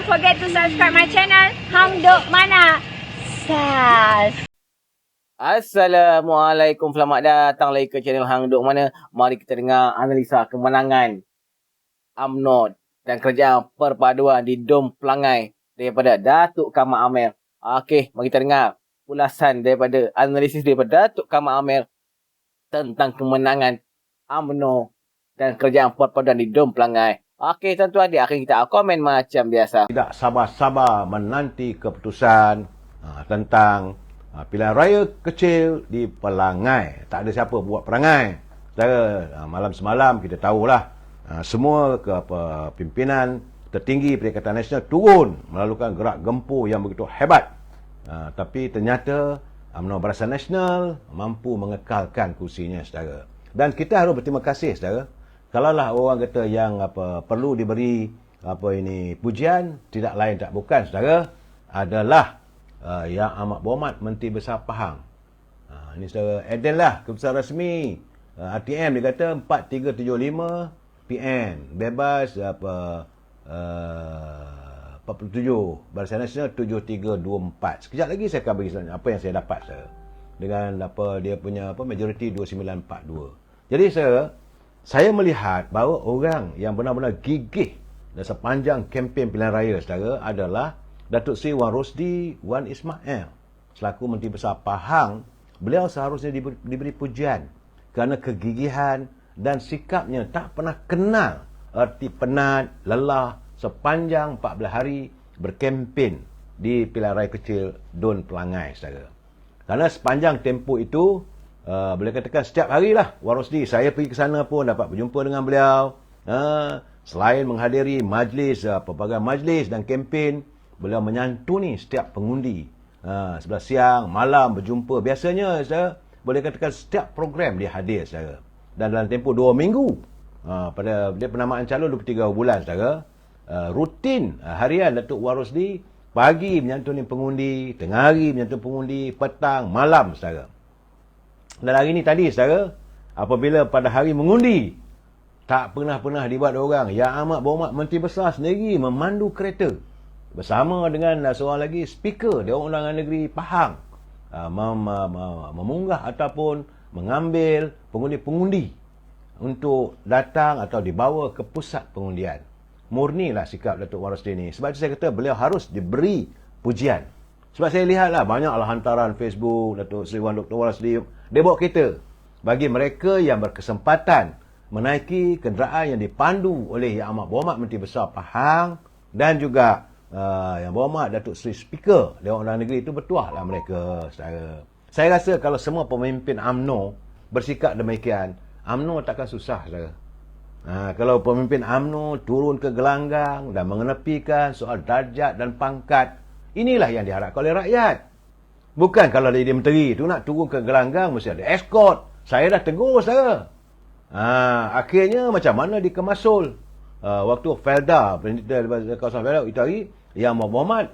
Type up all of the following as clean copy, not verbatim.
forget to subscribe my channel Hang Duk Mana. Sas. Assalamualaikum, selamat datang lagi ke channel Hang Duk Mana. Mari kita dengar analisa kemenangan UMNO dan kerajaan perpaduan di Dom Pelangai daripada Datuk Kamal Amir. Okey, mari kita dengar ulasan daripada analisis daripada Datuk Kamal Amir tentang kemenangan UMNO dan kerajaan perpaduan di Dom Pelangai. Okey, tuan-tuan, akhirnya kita komen macam biasa. Tidak sabar-sabar menanti keputusan tentang pilihan raya kecil di Pelangai. Tak ada siapa buat perangai. Malam semalam kita tahulah semua pimpinan tertinggi Perikatan Nasional turun melakukan gerak gempur yang begitu hebat. Tapi ternyata UMNO Barisan Nasional mampu mengekalkan kursinya, saudara. Dan kita harus berterima kasih, saudara. Kalaulah orang kata yang perlu diberi pujian, tidak lain tak bukan, saudara, adalah Yang Amat Berhormat Menteri Besar Pahang. Ini saudara Eden lah, keputusan rasmi RTM dia kata 4375 PN bebas 47, Barisan Nasional 7324. Sekejap lagi saya akan bagi apa yang saya dapat, saudara, dengan dia punya majoriti 2942. Jadi saya melihat bahawa orang yang benar-benar gigih dan sepanjang kempen pilihan raya, saudara, adalah Datuk Seri Wan Rosdi Wan Ismail. Selaku Menteri Besar Pahang, beliau seharusnya diberi pujian kerana kegigihan dan sikapnya tak pernah kenal erti penat, lelah sepanjang 14 hari berkempen di pilihan raya kecil Dun Pelangai, saudara. Kerana sepanjang tempoh itu, boleh katakan setiap harilah Wan Rosdi, saya pergi ke sana pun dapat berjumpa dengan beliau. Selain menghadiri majlis, pelbagai majlis dan kempen, beliau menyantuni setiap pengundi. Sebelah siang, malam berjumpa. Biasanya, saudara, boleh katakan setiap program dia hadir, saudara. Dan dalam tempoh 2 minggu, pada dia penamaan calon 23 bulan, saudara, rutin harian Datuk Wan Rosdi, pagi menyantuni pengundi, tengah hari menyantuni pengundi, petang, malam, saudara. Dan hari ini tadi, saudara, apabila pada hari mengundi, tak pernah dibuat orang. Yang Amat Berhormat Menteri Besar sendiri memandu kereta bersama dengan seorang lagi speaker Dewan Undangan Negeri Pahang, memunggah ataupun mengambil pengundi-pengundi untuk datang atau dibawa ke pusat pengundian. Murnilah sikap Datuk Wan Rosdi ni. Sebab itu saya kata beliau harus diberi pujian. Sebab saya lihatlah banyaklah hantaran Facebook Datuk Seri Dr. Wan Rosdi, dia bawa kereta bagi mereka yang berkesempatan menaiki kenderaan yang dipandu oleh Yang Amat Berhormat Menteri Besar Pahang dan juga Yang Berhormat Datuk Seri Speaker Dewan Undangan Negeri itu, bertuahlah mereka, saudara. Saya rasa kalau semua pemimpin UMNO bersikap demikian, UMNO takkan susah, saudara. Kalau pemimpin UMNO turun ke gelanggang dan mengenepikan soal darjat dan pangkat, inilah yang diharapkan oleh rakyat. Bukan kalau dia menteri tu nak turun ke gelanggang mesti ada escort. Saya dah tegur, saudara. Akhirnya macam mana dikemasul. Waktu Felda, penelitian kawasan Felda itu hari, Yang Amat Berhormat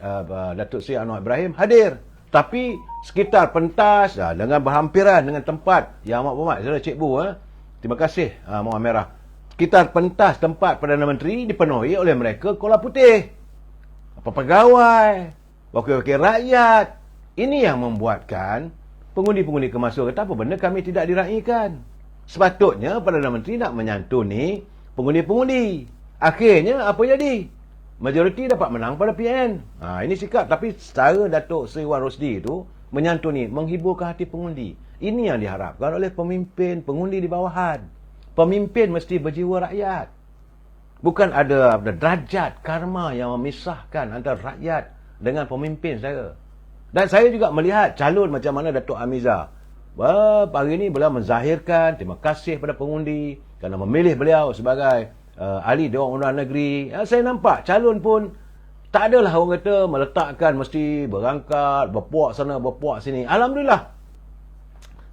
Datuk Seri Anwar Ibrahim hadir. Tapi sekitar pentas dengan berhampiran dengan tempat Yang Amat Berhormat, saudara Cikgu, terima kasih Mawar Merah. Sekitar pentas tempat Perdana Menteri dipenuhi oleh mereka kola putih. Pegawai, wakil-wakil rakyat. Ini yang membuatkan pengundi-pengundi kemasuk kata, apa benda kami tidak diraikan. Sepatutnya Perdana Menteri nak menyantuni pengundi-pengundi. Akhirnya apa jadi? Majoriti dapat menang pada PN. Ini sikap. Tapi secara Datuk Seri Wan Rosdi itu menyantuni, menghiburkan hati pengundi. Ini yang diharapkan oleh pemimpin pengundi di bawahan. Pemimpin mesti berjiwa rakyat. Bukan ada derajat karma yang memisahkan antara rakyat dengan pemimpin, saudara. Dan saya juga melihat calon macam mana Datuk Hamiza. Hari ini beliau menzahirkan terima kasih pada pengundi kerana memilih beliau sebagai ahli Dewan Undangan Negeri. Saya nampak calon pun tak adalah orang kata meletakkan mesti berangkat, berpuak sana, berpuak sini. Alhamdulillah,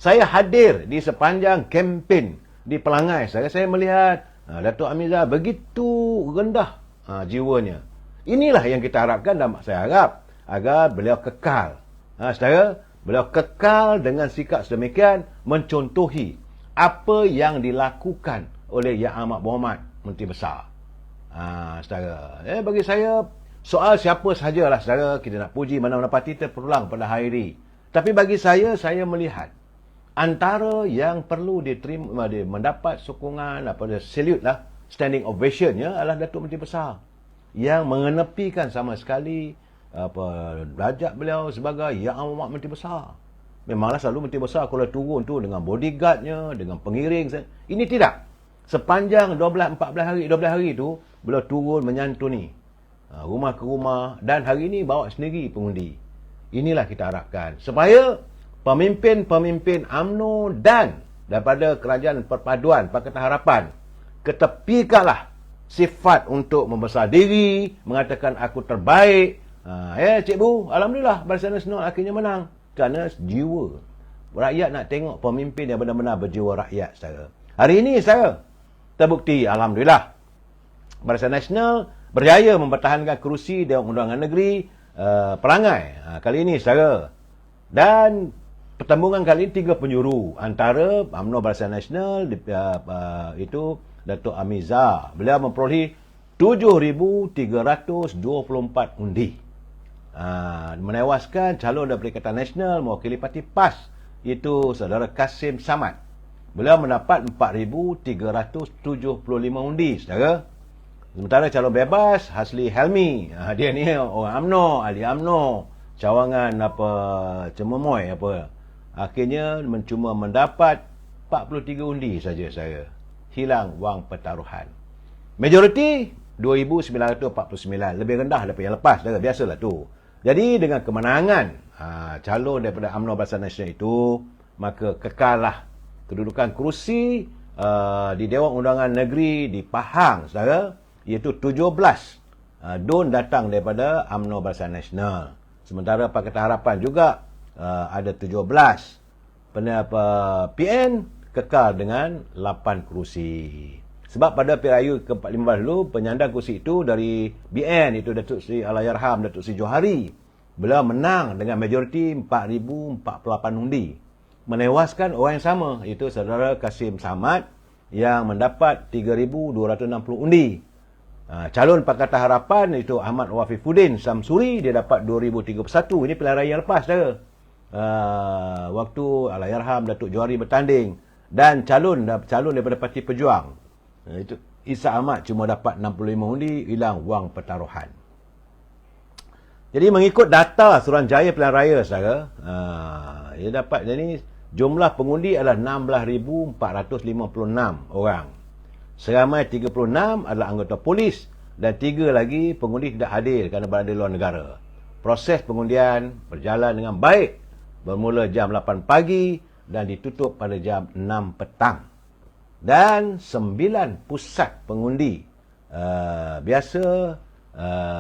saya hadir di sepanjang kempen di Pelangai. Saya melihat Datuk Hamiza begitu rendah jiwanya. Inilah yang kita harapkan dan saya harap agar beliau kekal. Saudara, beliau kekal dengan sikap sedemikian mencontohi apa yang dilakukan oleh Yang Amat Berhormat Menteri Besar. Saudara, bagi saya Soal siapa sahajalah saudara, kita nak puji mana-mana parti terpulang pada hari ini. Tapi bagi saya melihat antara yang perlu diterima, mendapat sokongan, salute lah, standing ovation adalah Datuk Menteri Besar yang mengenepikan sama sekali darjat beliau sebagai Yang Amat Menteri Besar. Memanglah selalu Menteri Besar kalau turun tu dengan bodyguardnya, dengan pengiring. Ini tidak. Sepanjang 12 hari tu, beliau turun menyantuni rumah ke rumah, dan hari ini bawa sendiri pengundi. Inilah kita harapkan supaya pemimpin-pemimpin UMNO dan daripada Kerajaan Perpaduan Pakatan Harapan ketepikanlah sifat untuk membesar diri, mengatakan aku terbaik. Cikgu, alhamdulillah Barisan Nasional akhirnya menang kerana jiwa rakyat nak tengok pemimpin yang benar-benar berjiwa rakyat, saudara. Hari ini saudara, terbukti alhamdulillah Barisan Nasional berjaya mempertahankan kerusi Dewan Undangan Negeri Perangai kali ini, saudara. Dan pertembungan kali ini 3 penjuru antara UMNO Barisan Nasional itu Datuk Amiza. Beliau memperolehi 7,324 undi. Menewaskan calon daripada Pakatan Nasional mewakili parti PAS, itu saudara Kasim Samad. Beliau mendapat 4,375 undi, saudara. Sementara calon bebas Hasli Helmi, dia ni orang UMNO, ahli UMNO, cawangan Cememoy akhirnya cuma mendapat 43 undi saja, saya. Hilang wang pertaruhan. Majoriti 2,949, lebih rendah daripada yang lepas, saudara. Biasalah tu. Jadi dengan kemenangan calon daripada UMNO Barisan Nasional itu, maka kekallah kedudukan kerusi di Dewan Undangan Negeri di Pahang, saudara, iaitu 17 DUN datang daripada UMNO Barisan Nasional. Sementara Pakatan Harapan juga ada 17. PN kekal dengan 8 kerusi. Sebab pada PRU ke-15 dulu, penyandang kerusi itu dari BN, itu Datuk Seri Allahyarham Datuk Seri Johari. Beliau menang dengan majoriti 4,048 undi. Menewaskan orang yang sama, iaitu saudara Kasim Samad yang mendapat 3,260 undi. Calon Pakatan Harapan itu Ahmad Wafifuddin Samsuri, dia dapat 2,031. Ini pilihan raya lepas, saudara. Waktu Allahyarham Datuk Johari bertanding. Dan calon daripada Parti Pejuang, itu Isa Ahmad cuma dapat 65 undi, hilang wang pertaruhan. Jadi mengikut data Suruhanjaya Pilihan Raya, saudara, dia dapat, jadi jumlah pengundi adalah 16,456 orang. Seramai 36 adalah anggota polis dan 3 lagi pengundi tidak hadir kerana berada di luar negara. Proses pengundian berjalan dengan baik, bermula jam 8 pagi dan ditutup pada jam 6 petang. Dan 9 pusat pengundi biasa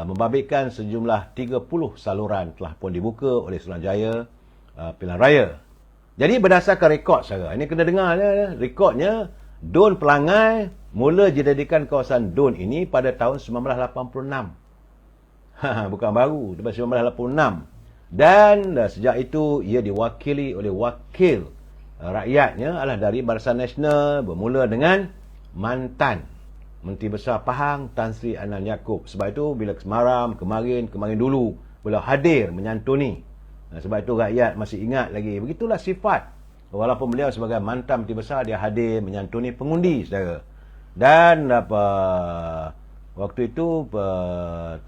membabitkan sejumlah 30 saluran telah pun dibuka oleh Suruhanjaya Pilihan Raya. Jadi berdasarkan rekod, saudara, ini kena dengar rekodnya, DUN Pelangai mula dijadikan kawasan DUN ini pada tahun 1986. Bukan baru, daripada 1986. Dan sejak itu ia diwakili oleh wakil rakyatnya adalah dari Barisan Nasional, bermula dengan mantan Menteri Besar Pahang Tan Sri Anan Yaakob. Sebab itu bila kemarin dulu beliau hadir menyantuni. Sebab itu rakyat masih ingat lagi. Begitulah sifat. Walaupun beliau sebagai mantan Menteri Besar, dia hadir menyantuni pengundi, saudara. Dan waktu itu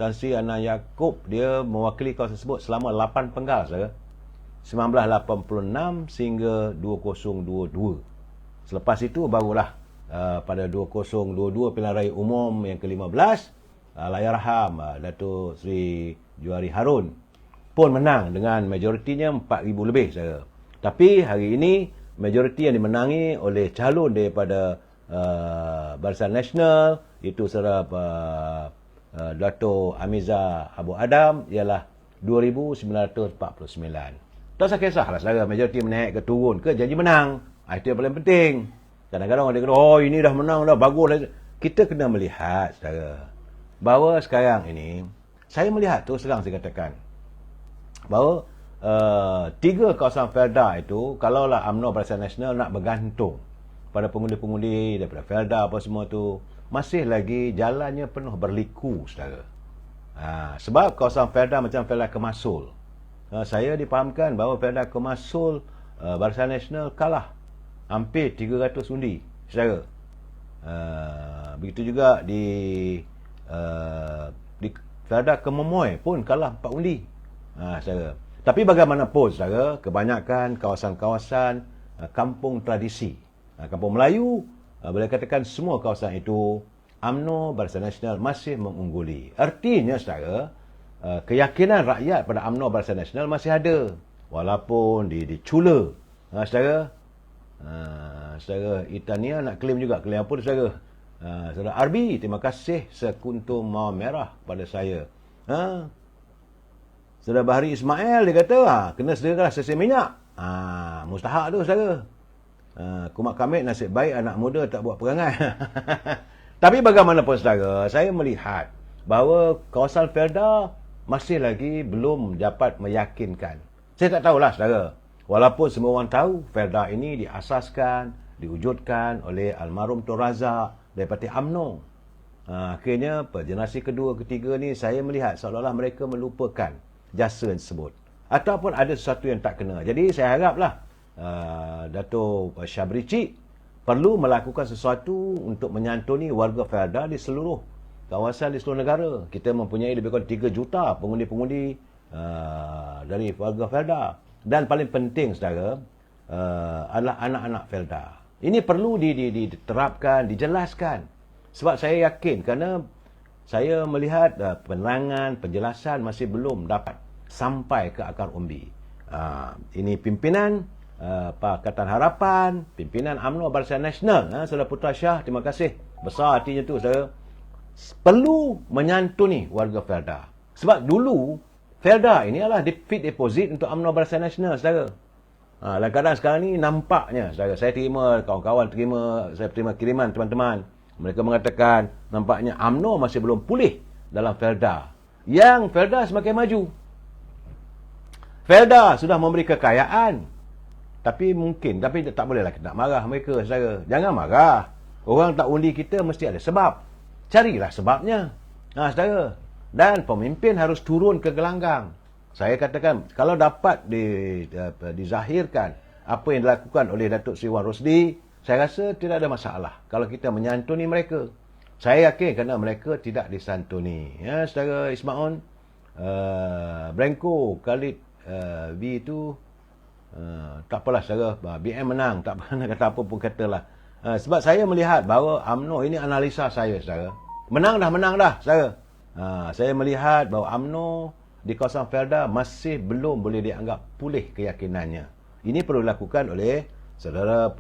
Tan Sri Anan Yaakob dia mewakili kawasan tersebut selama 8 penggal, saudara. 1986 sehingga 2022. Selepas itu barulah pada 2022 Pilihan Raya Umum yang ke-15, Allahyarham Datuk Seri Johari Harun pun menang dengan majoritinya 4,000 lebih, saudara. Tapi hari ini majoriti yang dimenangi oleh calon daripada Barisan Nasional, itu saudara Datuk Amiza Abu Adam, ialah 2,949. Tak usah kisahlah, saudara, majoriti menaik ke turun ke, jadi menang. Itu yang paling penting. Kadang-kadang orang dia kata, oh ini dah menang, dah bagus. Kita kena melihat, saudara, bahawa sekarang ini, saya melihat tu serang saya katakan, bahawa 3 kawasan Felda itu, kalaulah UMNO Barisan Nasional nak bergantung pada pengundi-pengundi daripada Felda apa semua tu, masih lagi jalannya penuh berliku, saudara. Sebab kawasan Felda macam Felda Kemasul. Saya dipahamkan bahawa Felda Kemasul Barisan Nasional kalah hampir 300 undi saudara. Begitu juga di Felda Kemomoy pun kalah 4 undi saudara. Tapi bagaimanapun saudara, kebanyakan kawasan-kawasan kampung tradisi, kampung Melayu, boleh katakan semua kawasan itu UMNO Barisan Nasional masih mengungguli. Artinya saudara, keyakinan rakyat pada UMNO Barisan Nasional masih ada walaupun dicula. Saudara, saudara Itania nak claim juga. Claim apa saudara? Saudara Arbi, terima kasih sekuntum mawar merah pada saya. Saudara Bahari Ismail, dia kata, kena sediakanlah sesi minyak. Mustahak tu, saudara. Kumat Kamit, nasib baik anak muda tak buat perangai. Tapi bagaimanapun, saudara, saya melihat bahawa kawasan Felda masih lagi belum dapat meyakinkan. Saya tak tahulah, saudara. Walaupun semua orang tahu, Felda ini diasaskan, diwujudkan oleh almarhum Tun Razak daripada UMNO. Akhirnya, generasi kedua, ketiga ni, saya melihat seolah-olah mereka melupakan jasa tersebut. Ataupun ada sesuatu yang tak kena. Jadi, saya haraplah Dato' Syabri Cik perlu melakukan sesuatu untuk menyantuni warga Felda di seluruh kawasan di seluruh negara. Kita mempunyai lebih kurang 3 juta pengundi-pengundi dari warga Felda. Dan paling penting, saudara, adalah anak-anak Felda. Ini perlu diterapkan, dijelaskan. Sebab saya yakin, kerana saya melihat penerangan, penjelasan masih belum dapat sampai ke akar umbi. Ini pimpinan Pakatan Harapan, pimpinan UMNO Barisan Nasional, Saudara Putra Shah, terima kasih. Besar hatinya tu, saudara. Perlu menyantuni warga Felda. Sebab dulu, Felda ini adalah fit deposit untuk UMNO Barisan Nasional, saudara. Dan kadang sekarang ni nampaknya, saudara, saya terima, kawan-kawan saya terima kiriman teman-teman. Mereka mengatakan, nampaknya UMNO masih belum pulih dalam Felda. Yang Felda semakin maju. Felda sudah memberi kekayaan. Tapi tak bolehlah kita nak marah mereka, saudara. Jangan marah. Orang tak undi kita mesti ada sebab. Carilah sebabnya. Saudara. Dan pemimpin harus turun ke gelanggang. Saya katakan, kalau dapat dizahirkan apa yang dilakukan oleh Datuk Seri Wan Rosli, saya rasa tidak ada masalah kalau kita menyantuni mereka. Saya yakin kerana mereka tidak disantuni. Saudara Ismail, Branko, Khalid, V itu, tak apalah, saudara. BM menang, tak pernah kata apa pun katalah. Sebab saya melihat bahawa UMNO, ini analisa saya, saudara. Menang dah, saudara. Saya melihat bahawa UMNO di kawasan Felda masih belum boleh dianggap pulih keyakinannya. Ini perlu dilakukan oleh saudara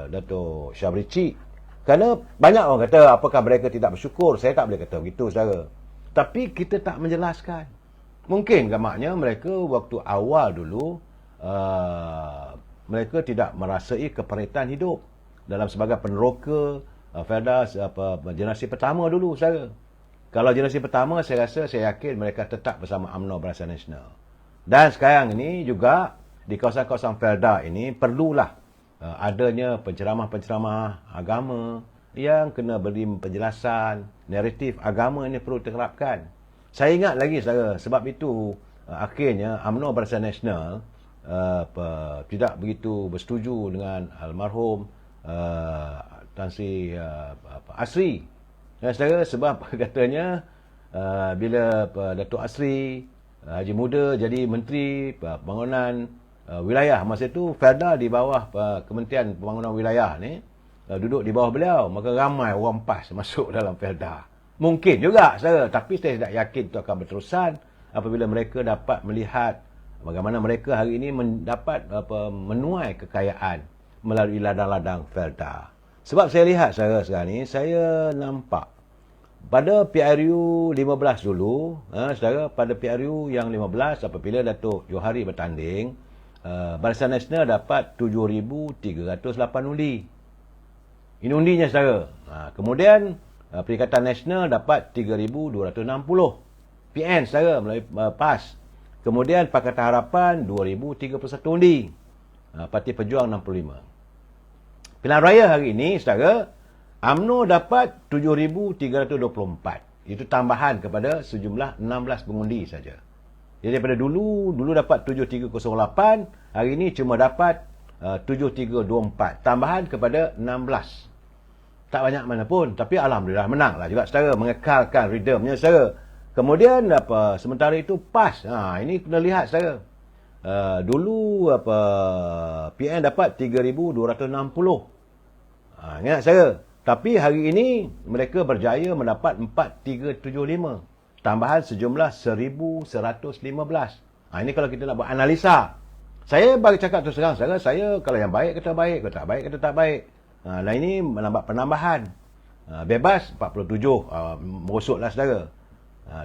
Dato' Syabri Cik. Kerana banyak orang kata, apakah mereka tidak bersyukur? Saya tak boleh kata begitu, saudara. Tapi kita tak menjelaskan. Mungkin gamaknya mereka waktu awal dulu, mereka tidak merasai keperitan hidup. Dalam sebagai peneroka Felda generasi pertama dulu, saudara. Kalau generasi pertama, saya yakin mereka tetap bersama UMNO Barisan Nasional. Dan sekarang ini juga, di kawasan-kawasan Felda ini, perlulah adanya penceramah-penceramah agama yang kena beri penjelasan, naratif agama ini perlu diterapkan. Saya ingat lagi, saudara, sebab itu akhirnya UMNO Barisan Nasional tidak begitu bersetuju dengan almarhum Tan Sri Asri. Saudara, sebab katanya bila Datuk Asri Haji Muda jadi Menteri Pembangunan Wilayah, masa itu Felda di bawah Kementerian Pembangunan Wilayah ni, duduk di bawah beliau, maka ramai orang PAS masuk dalam Felda. Mungkin juga, saudara, tapi saya tidak yakin itu akan berterusan apabila mereka dapat melihat bagaimana mereka hari ini mendapat menuai kekayaan melalui ladang-ladang Felda. Sebab saya lihat, saudara, sekarang ni saya nampak pada PRU 15 dulu, saudara, pada PRU yang 15 apabila Datuk Johari bertanding, Barisan Nasional dapat 7,308 undi. Ini undinya, saudara. Kemudian Perikatan Nasional dapat 3,260 PN, saudara, melalui PAS. Kemudian Pakatan Harapan 2,031 undi. Parti Pejuang 65. Pilihan raya hari ini, saudara, UMNO dapat 7,324. Itu tambahan kepada sejumlah 16 pengundi saja. Jadi daripada dulu dapat 7308, hari ini cuma dapat 7324. Tambahan kepada 16. Tak banyak mana pun, tapi alhamdulillah menanglah juga saudara, mengekalkan redeemnya saudara. Kemudian sementara itu PAS. Ini kena lihat saudara. Dulu PN dapat 3260. Ingat saudara. Tapi hari ini mereka berjaya mendapat 4375. Tambahan sejumlah 1115. Ini kalau kita nak buat analisa. Saya bagi cakap terus terang, saya kalau yang baik kata baik, kalau tak baik kata tak baik. Dan ini menambah penambahan. Bebas 47, merosotlah saudara.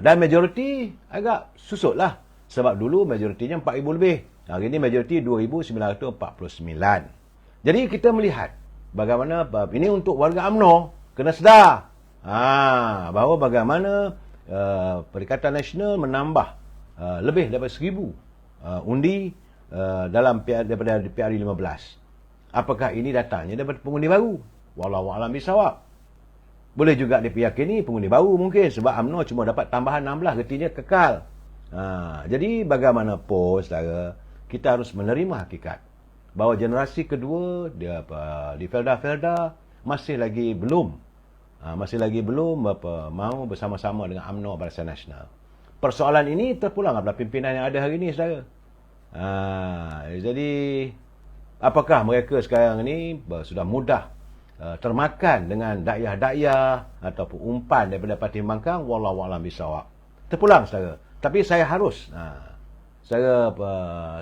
Dan majoriti agak susutlah. Sebab dulu majoritinya 4,000 lebih. Hari ini majoriti 2,949. Jadi kita melihat bagaimana ini untuk warga UMNO kena sedar bahawa bagaimana Perikatan Nasional menambah lebih daripada 1,000 undi daripada PRU 15. Apakah ini datangnya daripada pengundi baru? Wallahu a'lam bisawab. Boleh juga diyakini pengundi baru mungkin sebab UMNO cuma dapat tambahan 16, retinya kekal. Jadi bagaimanapun saudara, kita harus menerima hakikat bahawa generasi kedua di Felda masih lagi belum mahu bersama-sama dengan UMNO Barisan Nasional. Persoalan ini terpulang pada pimpinan yang ada hari ini saudara. Jadi apakah mereka sekarang ini sudah mudah termakan dengan dakyah-dakyah ataupun umpan daripada Parti Pembangkang? Wallahu a'lam bisawab. Terpulang saudara. Tapi saya harus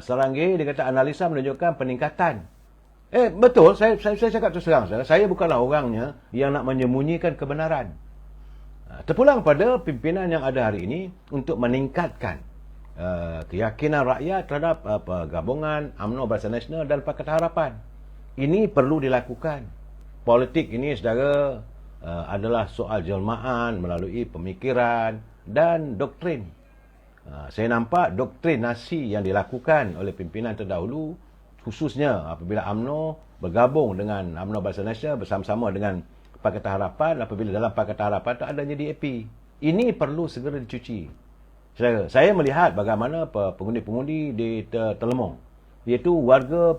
Saranggi dia kata analisa menunjukkan peningkatan. Betul, saya cakap terus terang saudara. Saya bukanlah orangnya yang nak menyembunyikan kebenaran. Terpulang pada pimpinan yang ada hari ini untuk meningkatkan keyakinan rakyat terhadap gabungan UMNO Barisan Nasional dan Pakatan Harapan. Ini perlu dilakukan. Politik ini saudara adalah soal jelmaan melalui pemikiran dan doktrin. Saya nampak doktrinasi yang dilakukan oleh pimpinan terdahulu, khususnya apabila UMNO bergabung dengan UMNO Barisan Nasional bersama-sama dengan Pakatan Harapan, apabila dalam Pakatan Harapan tak adanya DAP. Ini perlu segera dicuci. Saya melihat bagaimana pengundi-pengundi di Telemong, iaitu warga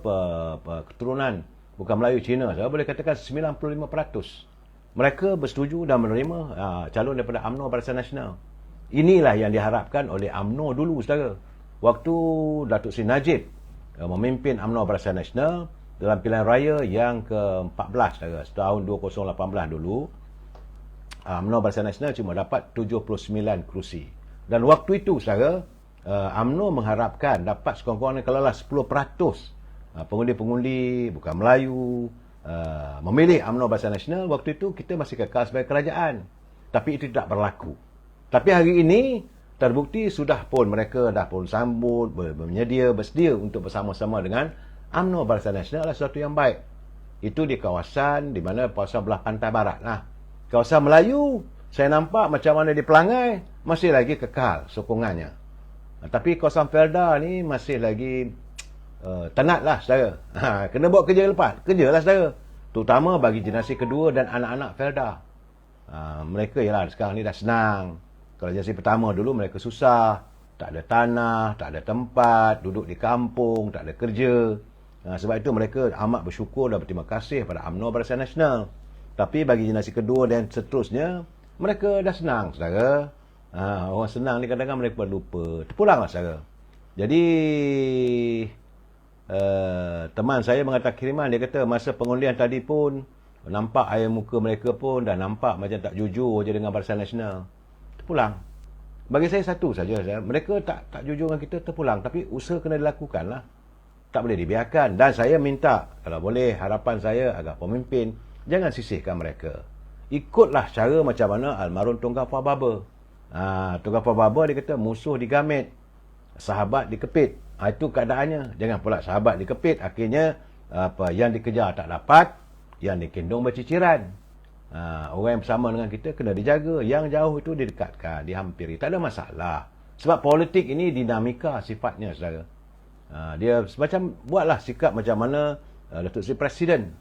keturunan bukan Melayu Cina, saya boleh katakan 95%. Mereka bersetuju dan menerima calon daripada UMNO Barisan Nasional. Inilah yang diharapkan oleh UMNO dulu saudara. Waktu Datuk Seri Najib memimpin UMNO Barisan Nasional dalam pilihan raya yang ke-14 saudara, tahun 2018 dulu, UMNO Barisan Nasional cuma dapat 79 kerusi. Dan waktu itu saudara, UMNO mengharapkan dapat sekurang-kurangnya kalaulah 10% pengundi-pengundi bukan Melayu memilih UMNO Barisan Nasional. Waktu itu kita masih kekal sebagai kerajaan. Tapi itu tidak berlaku. Tapi hari ini terbukti sudah pun mereka dah pun sambut, bersedia untuk bersama-sama dengan UMNO Barisan Nasional adalah sesuatu yang baik. Itu di kawasan di mana kawasan belah pantai barat. Kawasan Melayu saya nampak macam mana di Pelangai masih lagi kekal sokongannya. Tapi kawasan Felda ni masih lagi tenatlah saudara. Kena buat kerja lepas. Kerjalah saudara. Terutama bagi generasi kedua dan anak-anak Felda. Mereka ialah sekarang ni dah senang. Kalau generasi pertama dulu mereka susah. Tak ada tanah, tak ada tempat, duduk di kampung, tak ada kerja. Sebab itu mereka amat bersyukur dan berterima kasih pada UMNO Barisan Nasional. Tapi bagi generasi kedua dan seterusnya, mereka dah senang saudara. Orang senang ni kadang-kadang mereka lupa. Terpulanglah saudara. Jadi teman saya mengatakan kiriman, dia kata masa pengundian tadi pun nampak air muka mereka pun dah nampak macam tak jujur je dengan Barisan Nasional. Terpulang. Bagi saya satu saja, mereka tak jujur dengan kita, terpulang. Tapi usaha kena dilakukan lah. Tak boleh dibiarkan. Dan saya minta, kalau boleh, harapan saya agar pemimpin jangan sisihkan mereka. Ikutlah cara macam mana almarhum Tunggak Fah Baba. Tunggak Fah Baba dia kata musuh digamit, sahabat dikepit. Itu keadaannya. Jangan pula sahabat dikepit, akhirnya yang dikejar tak dapat, yang dikendung berciciran. Orang yang bersama dengan kita kena dijaga, yang jauh itu didekatkan, dihampiri. Tak ada masalah. Sebab politik ini dinamika sifatnya saudara. Dia semacam buatlah sikap macam mana Datuk Seri Presiden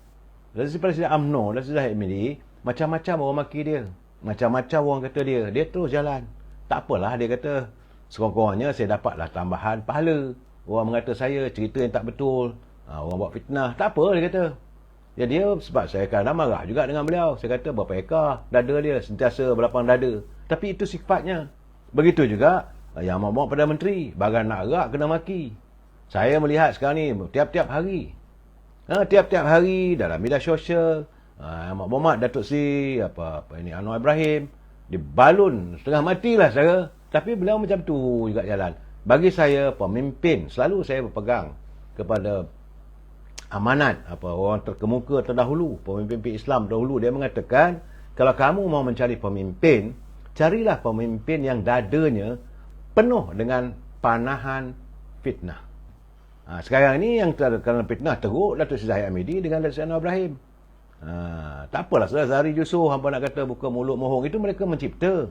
UMNO, Datuk Seri Zahid Hamidi, macam-macam orang maki dia. macam-macam orang kata dia terus jalan. Tak apalah, dia kata, sekurang-kurangnya saya dapatlah tambahan pahala. Orang mengata saya cerita yang tak betul, orang buat fitnah, tak apa, dia kata. Ya, dia sebab saya kadang marah juga dengan beliau. Saya kata berapa ekar dada dia sentiasa berlapang dada. Tapi itu sifatnya. Begitu juga yang mau pada menteri, bagan nak rak kena maki. Saya melihat sekarang ni tiap-tiap hari. Tiap-tiap hari dalam media sosial, Ahmad Mohamad, Datuk Seri, Anwar Ibrahim, dibalun setengah matilah saya. Tapi beliau macam tu juga jalan. Bagi saya, pemimpin, selalu saya berpegang kepada amanat orang terkemuka terdahulu, pemimpin Islam dahulu. Dia mengatakan, kalau kamu mau mencari pemimpin, carilah pemimpin yang dadanya penuh dengan panahan fitnah. Sekarang ini yang kerana fitnah teruk, Datuk Seri Zahid Hamidi dengan Datuk Seri Anwar Ibrahim. Tak apalah, Zahari Yusof hampa nak kata buka mulut mohong, itu mereka mencipta.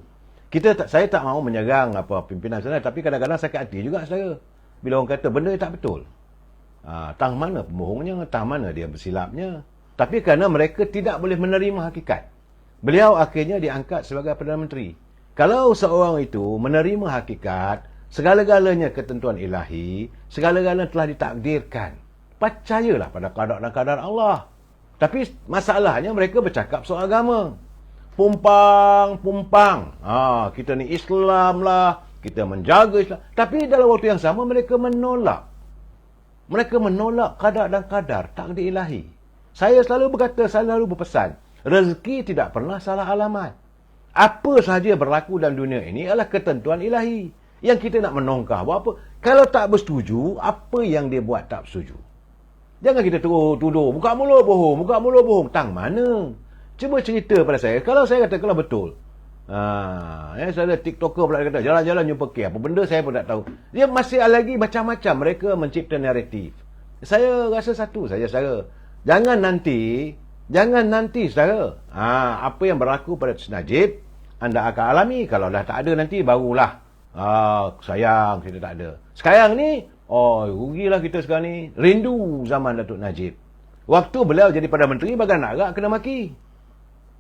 Saya tak mahu menyerang pimpinan sana, tapi kadang-kadang sakit hati juga saya bila orang kata benda yang tak betul. Tang mana pembohongnya, tang mana dia bersilapnya. Tapi kerana mereka tidak boleh menerima hakikat, beliau akhirnya diangkat sebagai Perdana Menteri. Kalau seorang itu menerima hakikat, segala-galanya ketentuan ilahi, segala-galanya telah ditakdirkan, percayalah pada qada dan qadar Allah. Tapi masalahnya mereka bercakap soal agama. Pumpang. Kita ni Islam lah, kita menjaga Islam. Tapi dalam waktu yang sama mereka menolak. Mereka menolak qada dan qadar, takdir ilahi. Saya selalu berkata, saya selalu berpesan, rezeki tidak pernah salah alamat. Apa sahaja berlaku dalam dunia ini adalah ketentuan ilahi. Yang kita nak menongkah buat apa? Kalau tak bersetuju, apa yang dia buat tak bersetuju? Jangan kita terus tuduh, buka mulut bohong. Tang mana? Cuba cerita pada saya. Kalau saya kata, kalau betul. Saya ada TikToker pula kata, jalan-jalan jumpa K. Apa benda saya pun tak tahu. Dia masih lagi macam-macam. Mereka mencipta naratif. Saya rasa satu saja, saudara. Jangan nanti, saudara. Apa yang berlaku pada Najib, anda akan alami. Kalau dah tak ada nanti, barulah. Sayang, kita tak ada. Sekarang ni, rugilah kita sekarang ni. Rindu zaman Datuk Najib. Waktu beliau jadi Perdana Menteri, bagan nak rak kena maki.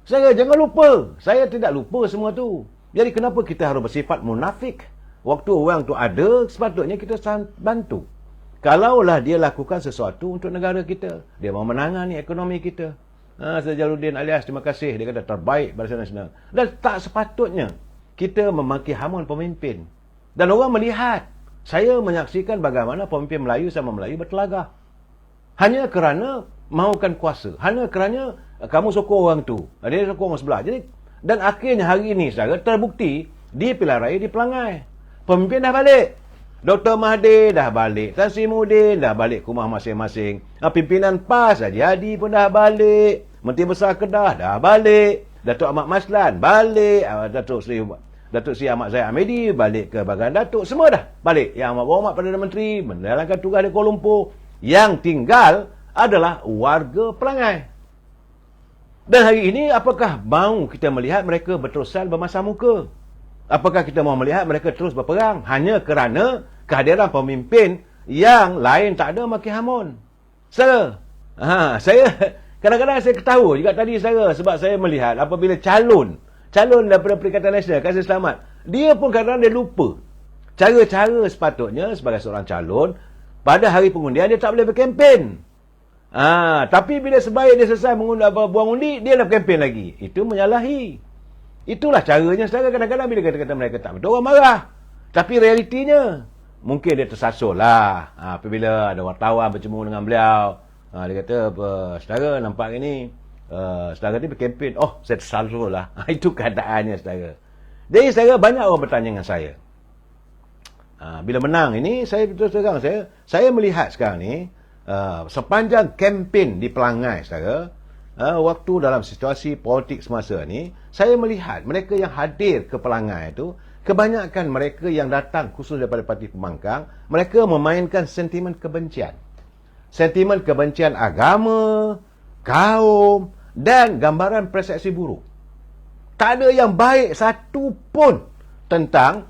Saya jangan lupa. Saya tidak lupa semua tu. Jadi kenapa kita harus bersifat munafik? Waktu orang tu ada, sepatutnya kita bantu. Kalaulah dia lakukan sesuatu untuk negara kita, dia mau menangani ekonomi kita. Jaluddin alias, terima kasih. Dia kata terbaik Barisan Nasional. Dan tak sepatutnya kita memaki hamun pemimpin. Dan orang melihat. Saya menyaksikan bagaimana pemimpin Melayu sama Melayu bertelagah. Hanya kerana mahukan kuasa. Hanya kerana kamu sokong orang tu, dia sokong orang sebelah. Jadi, dan akhirnya hari ini, saudara, terbukti di pilihan raya di Pelangai. Pemimpin dah balik. Dr. Mahathir dah balik. Tan Sri Muhyiddin dah balik ke rumah masing-masing. Pimpinan PAS, Haji Hadi pun dah balik. Menteri Besar Kedah dah balik. Datuk Ahmad Maslan balik. Datuk Seri Ahmad Zahid Hamidi balik ke Bagan Datuk. Semua dah balik. Yang Ahmad Mohamad Perdana Menteri menjalankan tugas di Kuala Lumpur. Yang tinggal adalah warga Pelangai. Dan hari ini, apakah mahu kita melihat mereka berterusan bermasa muka? Apakah kita mahu melihat mereka terus berperang hanya kerana kehadiran pemimpin yang lain tak ada maki hamun? Saya kadang-kadang saya ketawa juga tadi, sebab saya melihat apabila calon daripada Perikatan Nasional Kasih Selamat, dia pun kadang-kadang dia lupa cara-cara sepatutnya sebagai seorang calon. Pada hari pengundian dia tak boleh berkempen. Tapi bila sebaik dia selesai buang undi, dia nak kempen lagi. Itu menyalahi. Itulah caranya. Sekarang kadang-kadang bila kata-kata mereka tak betul, orang marah. Tapi realitinya, mungkin dia tersasul lah. Apabila ada wartawan bercemu dengan beliau, dia kata, saudara nampak ini, saudara ni berkempen. Saya tersasul lah. Itu keadaannya, saudara. Jadi saudara, banyak orang bertanya dengan saya. Bila menang ini, saya betul terang, saya melihat sekarang ni, sepanjang kempen di Pelangai, saudara, waktu dalam situasi politik semasa ni, saya melihat mereka yang hadir ke Pelangai itu, kebanyakan mereka yang datang khusus daripada Parti Pembangkang, mereka memainkan sentimen kebencian. Sentimen kebencian agama, kaum, dan gambaran persepsi buruk. Tak ada yang baik satu pun tentang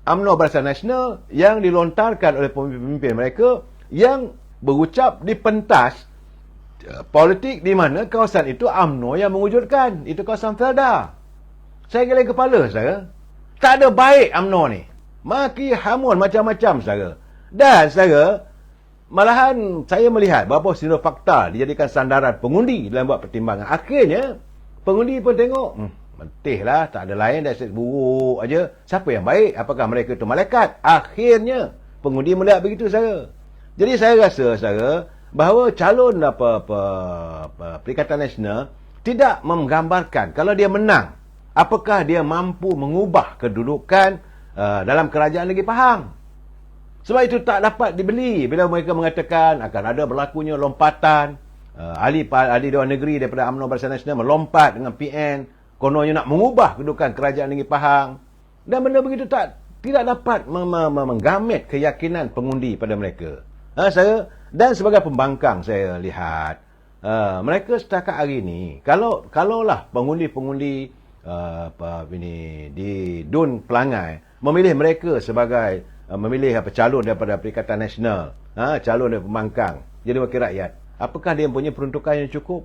UMNO Barisan Nasional yang dilontarkan oleh pemimpin mereka yang berucap di pentas politik di mana kawasan itu UMNO yang mewujudkan. Itu kawasan Felda. Saya geleng kepala, saudara. Tak ada baik UMNO ni. Maki hamun macam-macam, saudara. Dan, saudara, malahan saya melihat beberapa sindera fakta dijadikan sandaran pengundi dalam buat pertimbangan. Akhirnya, pengundi pun tengok, mentih lah, tak ada lain, dah buruk aja. Siapa yang baik? Apakah mereka itu malaikat? Akhirnya, pengundi melihat begitu, saudara. Jadi saya rasa, saudara, bahawa calon Perikatan Nasional tidak menggambarkan kalau dia menang, apakah dia mampu mengubah kedudukan dalam kerajaan negeri Pahang. Sebab itu tak dapat dibeli bila mereka mengatakan akan ada berlakunya lompatan ahli Dewan Negeri daripada UMNO Barisan Nasional melompat dengan PN kononnya nak mengubah kedudukan kerajaan negeri Pahang. Dan benda begitu tidak dapat menggamit keyakinan pengundi pada mereka. Dan sebagai pembangkang saya lihat mereka setakat hari ini kalaulah pengundi-pengundi di DUN Pelangai memilih mereka sebagai memilih calon daripada Perikatan Nasional, calon daripada pembangkang jadi wakil rakyat, apakah dia punya peruntukan yang cukup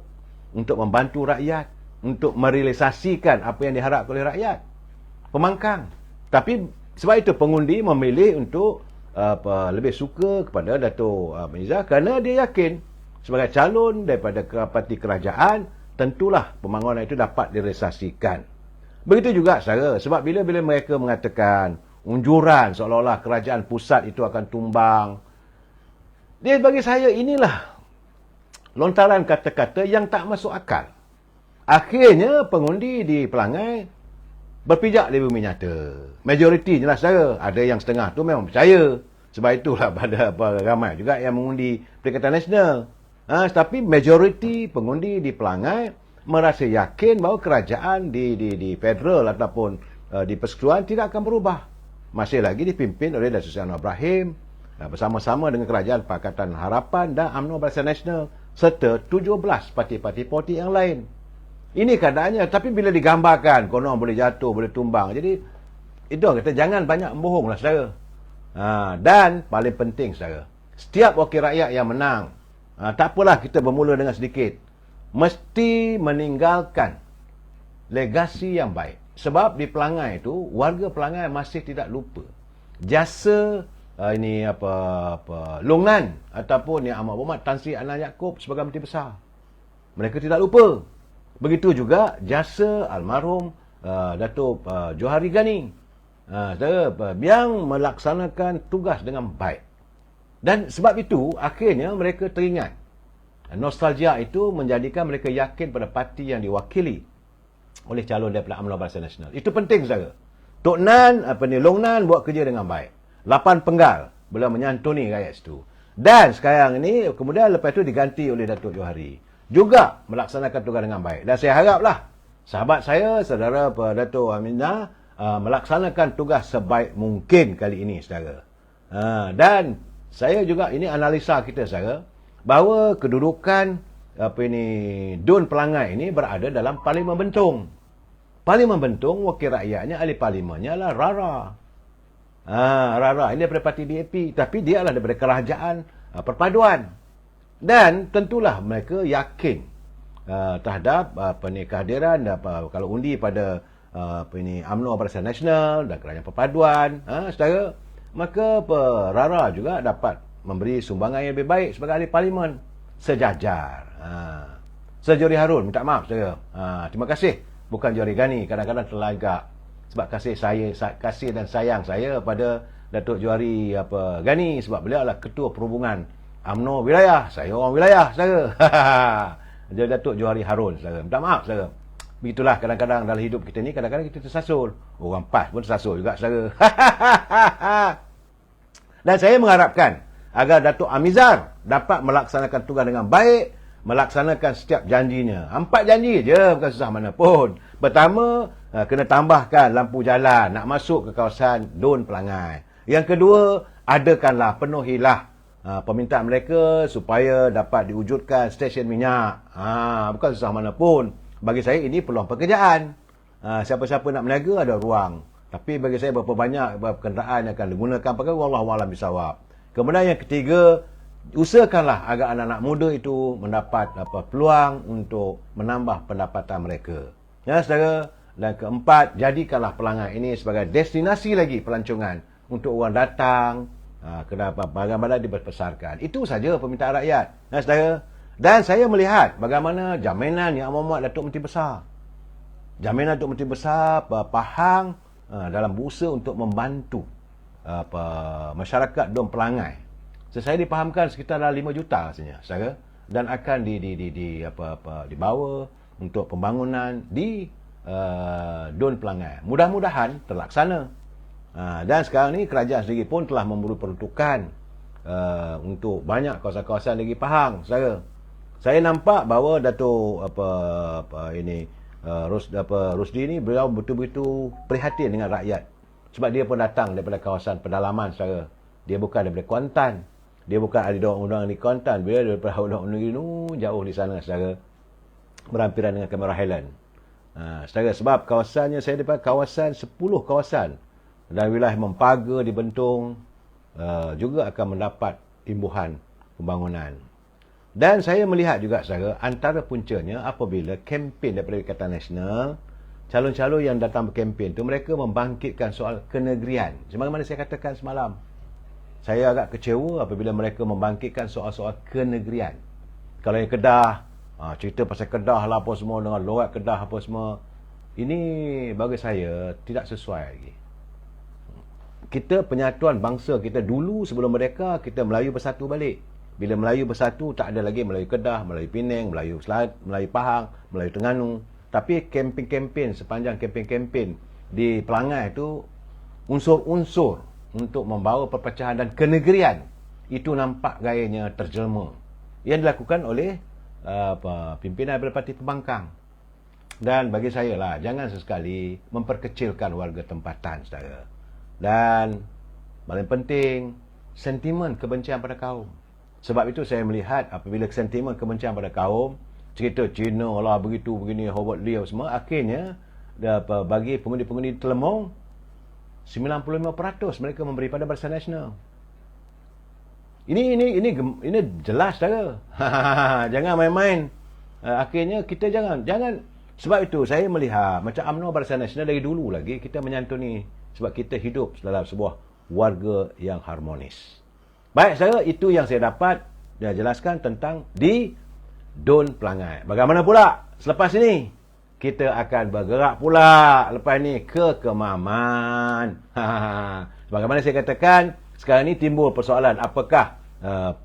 untuk membantu rakyat, untuk merealisasikan apa yang diharapkan oleh rakyat? Pembangkang. Tapi sebab itu pengundi memilih untuk lebih suka kepada Dato' Mirzah kerana dia yakin sebagai calon daripada parti kerajaan tentulah pembangunan itu dapat direalisasikan. Begitu juga saudara, sebab bila mereka mengatakan unjuran seolah-olah kerajaan pusat itu akan tumbang, dia bagi saya inilah lontaran kata-kata yang tak masuk akal. Akhirnya pengundi di Pelangai berpijak di bumi nyata. Majoriti jelas saudara, ada yang setengah tu memang percaya. Sebab itulah pada ramai juga yang mengundi Perikatan Nasional. Tapi majoriti pengundi di Pelangai merasa yakin bahawa kerajaan di federal ataupun di persekutuan tidak akan berubah. Masih lagi dipimpin oleh Datuk Seri Anwar Ibrahim bersama-sama dengan Kerajaan Pakatan Harapan dan UMNO Barisan Nasional serta 17 parti-parti politik yang lain. Ini keadaannya, tapi bila digambarkan konon boleh jatuh, boleh tumbang. Jadi itu kata jangan banyak membohonglah saudara. Dan paling penting saudara, setiap wakil rakyat yang menang, tak apalah kita bermula dengan sedikit, mesti meninggalkan legasi yang baik. Sebab di Pelangai itu, warga Pelangai masih tidak lupa jasa Long Nan ataupun Yang Amat Berhormat Tan Sri Anand Yaakob sebagai Menteri Besar. Mereka tidak lupa. Begitu juga jasa almarhum Dato' Johari Ghani yang melaksanakan tugas dengan baik. Dan sebab itu akhirnya mereka teringat. Nostalgia itu menjadikan mereka yakin pada parti yang diwakili oleh calon daripada UMNO Barisan Nasional. Itu penting saudara. Tok Nan, Long Nan buat kerja dengan baik. 8 penggal beliau menyantuni rakyat situ. Dan sekarang ini kemudian lepas itu diganti oleh Datuk Johari juga melaksanakan tugas dengan baik. Dan saya haraplah sahabat saya, saudara Dato' Aminah melaksanakan tugas sebaik mungkin kali ini saudara. Dan saya juga ini analisa kita saudara, bahawa kedudukan DUN Pelangai ini berada dalam Parlimen Bentong. Parlimen Bentong wakil rakyatnya, ahli parlimennya adalah Rara. Rara ini daripada parti DAP, tapi dia adalah daripada kerajaan perpaduan. Dan tentulah mereka yakin terhadap kehadiran kalau undi pada UMNO Barisan Nasional dan kerajaan perpaduan, saudara, maka Rara juga dapat memberi sumbangan yang lebih baik sebagai ahli parlimen sejajar. Johari Harun, minta maaf saudara. Terima kasih. Bukan Johari Ghani, kadang-kadang terlagak sebab kasih dan sayang saya pada Datuk Johari Ghani sebab beliau adalah ketua perhubungan UMNO wilayah. Saya orang wilayah saudara. Jadi Datuk Johari Harun saudara. Minta maaf saudara. Begitulah kadang-kadang dalam hidup kita ni, kadang-kadang kita tersasul. Orang PAS pun tersasul juga saudara. Dan saya mengharapkan agar Datuk Amizar dapat melaksanakan tugas dengan baik, melaksanakan setiap janjinya. 4 janji je, bukan susah mana pun. Pertama, kena tambahkan lampu jalan nak masuk ke kawasan DUN Pelangai. Yang kedua, adakanlah, penuhilah permintaan mereka supaya dapat diwujudkan stesen minyak. Bukan susah mana pun. Bagi saya ini peluang pekerjaan. Siapa-siapa nak meniaga ada ruang. Tapi bagi saya berapa banyak kenderaan yang akan digunakan pakai wallahu a'lam bisawab. Kemudian yang ketiga, usahakanlah agar anak-anak muda itu mendapat peluang untuk menambah pendapatan mereka. Ya saudara, Dan keempat, jadikanlah Pelangai ini sebagai destinasi lagi pelancongan untuk orang datang, kenapa bagaimana diperbesarkan. Itu saja permintaan rakyat. Saudara. Dan saya melihat bagaimana jaminan Yang Amat Datuk Menteri Besar. Jaminan Datuk Menteri Besar Pahang dalam berusaha untuk membantu masyarakat Dom Pelangai. Saya dipahamkan sekitar 5 juta rasanya, saudara. Dan akan dibawa untuk pembangunan di Dun Pelangai. Mudah-mudahan terlaksana. Dan sekarang ni kerajaan sendiri pun telah memberi peruntukan untuk banyak kawasan-kawasan negeri Pahang, saudara. Saya nampak bahawa Datuk Rusdi ni beliau betul-betul prihatin dengan rakyat. Sebab dia pun datang daripada kawasan pedalaman, saudara. Dia bukan daripada Kuantan. Dia bukan ahli undang-undang di Kuantan. Dia daripada undang-undang jauh di sana, saudara. Berampiran dengan Cameron Highland. Saudara, sebab kawasannya saya daripada kawasan 10 kawasan dan wilayah Mempaga di Bentong juga akan mendapat imbuhan pembangunan. Dan saya melihat juga, saudara, antara puncanya apabila kempen daripada Ikatan Nasional, calon-calon yang datang berkempen tu mereka membangkitkan soal kenegerian. Sebagaimana saya katakan semalam, saya agak kecewa apabila mereka membangkitkan soal-soal kenegerian. Kalau yang Kedah, cerita pasal Kedah lah apa semua, dengan lorat Kedah apa semua, ini bagi saya tidak sesuai lagi. Kita penyatuan bangsa kita dulu, sebelum mereka, kita Melayu bersatu balik. Bila Melayu bersatu, tak ada lagi Melayu Kedah, Melayu Penang, Melayu Selat, Melayu Pahang, Melayu Terengganu. Tapi kempen-kempen, sepanjang kempen-kempen di Pelangai itu, unsur-unsur untuk membawa perpecahan dan kenegerian, itu nampak gayanya terjelma. Yang dilakukan oleh pimpinan daripada Parti Pembangkang. Dan bagi saya lah, jangan sesekali memperkecilkan warga tempatan, saudara. Dan paling penting, sentimen kebencian pada kaum. Sebab itu saya melihat apabila sentimen kebencian pada kaum, cerita Cina lah begitu, begini, Howard Lee semua, akhirnya bagi pengundi-pengundi Telemong, 95% mereka memberi pada Barisan Nasional. Ini jelas, saudara. Jangan main-main. Akhirnya kita jangan. Sebab itu saya melihat macam UMNO Barisan Nasional dari dulu lagi kita menyantuni, sebab kita hidup dalam sebuah warga yang harmonis. Baik, saudara, itu yang saya dapat jelaskan tentang di Dun Pelangai. Bagaimana pula selepas ini? Kita akan bergerak pula lepas ini ke Kemaman. Bagaimana saya katakan, sekarang ini timbul persoalan apakah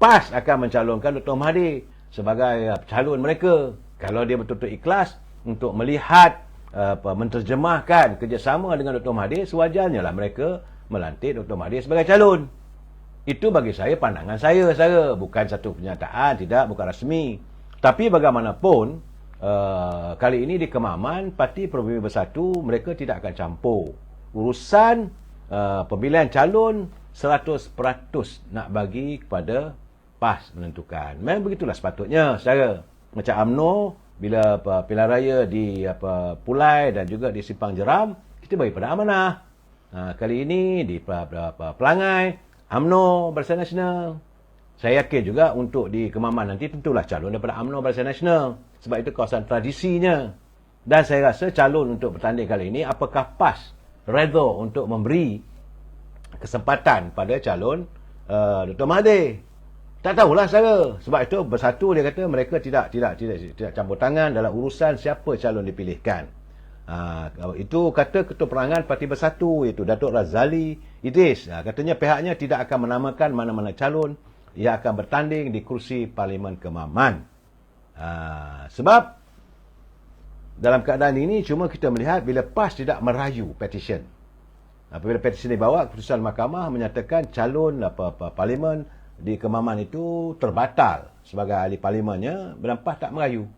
PAS akan mencalonkan Dr. Mahathir sebagai calon mereka. Kalau dia betul-betul ikhlas untuk melihat menterjemahkan kerjasama dengan Dr. Mahathir, sewajarnya lah mereka melantik Dr. Mahathir sebagai calon. Itu bagi saya pandangan saya, saudara. Bukan satu pernyataan, bukan rasmi. Tapi bagaimanapun, kali ini di Kemaman, Parti Pribumi Bersatu, mereka tidak akan campur urusan pemilihan calon 100% nak bagi kepada PAS menentukan. Memang begitulah sepatutnya, saudara. Macam UMNO, bila pilihan raya di Pulai dan juga di Simpang Jeram, kita bagi pada amanah. Kali ini di Pelangai, UMNO Barisan Nasional. Saya yakin juga untuk di Kemaman nanti tentulah calon daripada UMNO Barisan Nasional. Sebab itu kawasan tradisinya. Dan saya rasa calon untuk bertanding kali ini, apakah PAS redha untuk memberi kesempatan pada calon Dr. Mahathir? Tak tahulah, saudara. Sebab itu Bersatu dia kata mereka tidak campur tangan dalam urusan siapa calon dipilihkan. Itu kata Ketua Perangan Parti Bersatu, iaitu Datuk Razali Idris. Katanya pihaknya tidak akan menamakan mana-mana calon yang akan bertanding di kursi Parlimen Kemaman. Sebab dalam keadaan ini cuma kita melihat bila PAS tidak merayu petition. Apabila petition dibawa, keputusan mahkamah menyatakan calon Parlimen di Kemaman itu terbatal sebagai ahli Parlimennya, dan PAS tak merayu.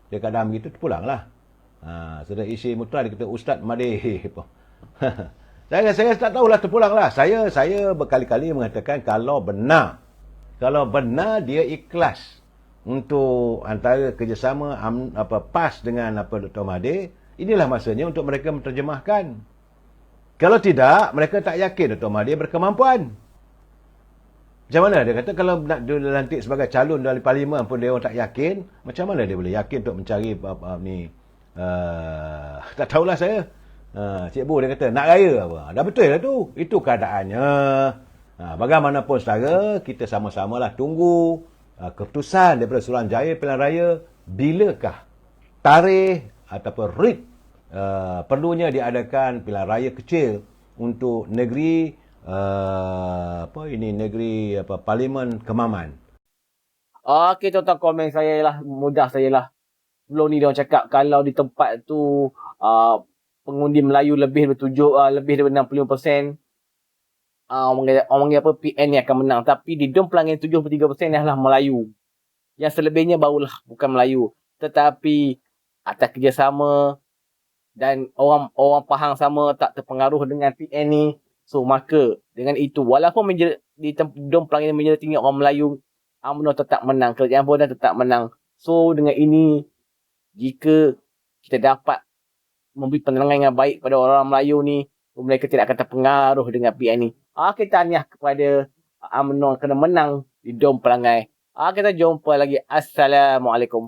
Dia keadaan begitu, terpulanglah. Sudah isi mutra dia kata Ustaz Mahathir. saya tak tahulah, terpulanglah. Saya berkali-kali mengatakan kalau benar dia ikhlas untuk antara kerjasama PAS dengan Dr. Mahathir, inilah masanya untuk mereka menterjemahkan. Kalau tidak, mereka tak yakin Dr. Mahathir berkemampuan. Macam mana dia kata kalau nak dilantik sebagai calon dari Parlimen pun dia orang tak yakin, macam mana dia boleh yakin untuk mencari Tak tahulah saya. Cikgu dia kata, nak raya apa? Dah betul lah tu. Itu keadaannya. Bagaimanapun saudara, kita sama-samalah tunggu keputusan daripada Suruhanjaya Pilihan Raya. Bilakah tarikh ataupun rit perlunya diadakan pilihan raya kecil untuk negeri negeri Parlimen Kemaman. Okey, tuan-tuan, komen saya lah, mudah saya lah. Sebelum ni dia orang cakap kalau di tempat tu pengundi Melayu lebih daripada 65%, orang panggil apa, PN ni akan menang. Tapi di Dom Pelangi 73% adalah Melayu. Yang selebihnya barulah bukan Melayu. Tetapi atas kerjasama dan orang Pahang sama tak terpengaruh dengan PN ni. So maka dengan itu, walaupun di Dom Pelangi menjadi tinggi orang Melayu, UMNO tetap menang. Kerajaan Bondan tetap menang. So dengan ini, jika kita dapat memberi penerangan yang baik pada orang Melayu ni, mereka tidak akan terpengaruh dengan PN ni. Kita tahniah kepada UMNO kena menang di Dom Pelangi. Kita jumpa lagi. Assalamualaikum.